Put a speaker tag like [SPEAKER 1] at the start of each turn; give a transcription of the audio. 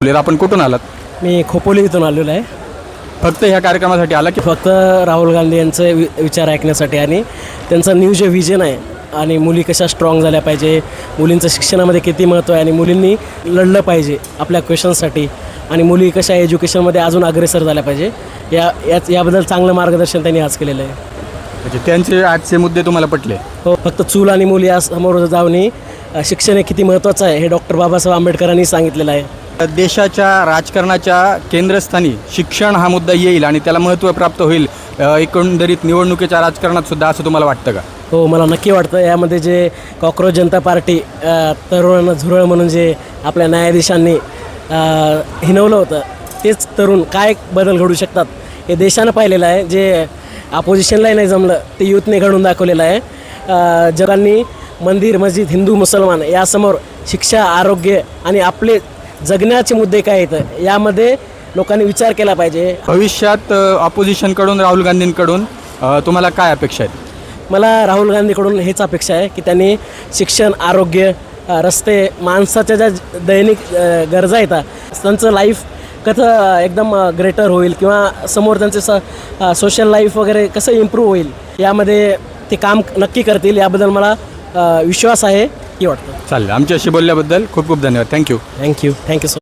[SPEAKER 1] आपण कुठून आलात?
[SPEAKER 2] मी खोपोली इथून आलेलो आहे.
[SPEAKER 1] फक्त ह्या कार्यक्रमासाठी आला की
[SPEAKER 2] फक्त राहुल गांधी यांचे विचार ऐकण्यासाठी आणि त्यांचं न्यू जे विजन आहे आणि मुली कशा स्ट्रॉंग झाल्या पाहिजे, मुलींचं शिक्षणामध्ये किती महत्त्व आहे आणि मुलींनी लढलं पाहिजे आपल्या क्वेश्चनसाठी आणि मुली कशा एज्युकेशनमध्ये अजून अग्रेसर झाल्या पाहिजे याबद्दल चांगलं मार्गदर्शन त्यांनी आज केलेलं आहे.
[SPEAKER 1] म्हणजे त्यांचे आजचे मुद्दे तुम्हाला पटले?
[SPEAKER 2] हो, फक्त चूल आणि मुली या समोर जाऊन शिक्षण हे किती महत्त्वाचं आहे हे डॉक्टर बाबासाहेब आंबेडकरांनी सांगितलेलं आहे.
[SPEAKER 1] देशाच्या राजकारणाच्या केंद्रस्थानी शिक्षण हा मुद्दा येईल आणि त्याला महत्त्व प्राप्त होईल एकंदरीत निवडणुकीच्या राजकारणात सुद्धा, असं तुम्हाला वाटतं का?
[SPEAKER 2] हो, मला नक्की वाटतं. यामध्ये जे कॉक्रोच जनता पार्टी तरुणांना झुरळ म्हणून जे आपल्या न्यायाधीशांनी हिनवलं होतं, तेच तरुण काय बदल घडू शकतात हे देशानं पाहिलेलं आहे. जे अपोजिशनलाही नाही जमलं ते यूथने घडून दाखवलेलं आहे. जगांनी मंदिर मस्जिद हिंदू मुसलमान यासमोर शिक्षा, आरोग्य आणि आपले जगण्याचे मुद्दे काय आहेत यामध्ये लोकांनी विचार केला पाहिजे.
[SPEAKER 1] भविष्यात ऑपोजिशनकडून राहुल गांधींकडून तुम्हाला काय अपेक्षा आहेत?
[SPEAKER 2] मला राहुल गांधीकडून हेच अपेक्षा आहे की त्यांनी शिक्षण, आरोग्य, रस्ते, माणसाच्या ज्या दैनिक गरजा येतात त्यांचं लाईफ कसं एकदम ग्रेटर होईल किंवा समोर त्यांचे सोशल लाईफ वगैरे कसं इम्प्रूव्ह होईल यामध्ये ते काम नक्की करतील याबद्दल मला विश्वास आहे की वाटतं.
[SPEAKER 1] चालेल, आमच्याशी बोलल्याबद्दल खूप खूप धन्यवाद. थँक्यू.
[SPEAKER 2] Thank you so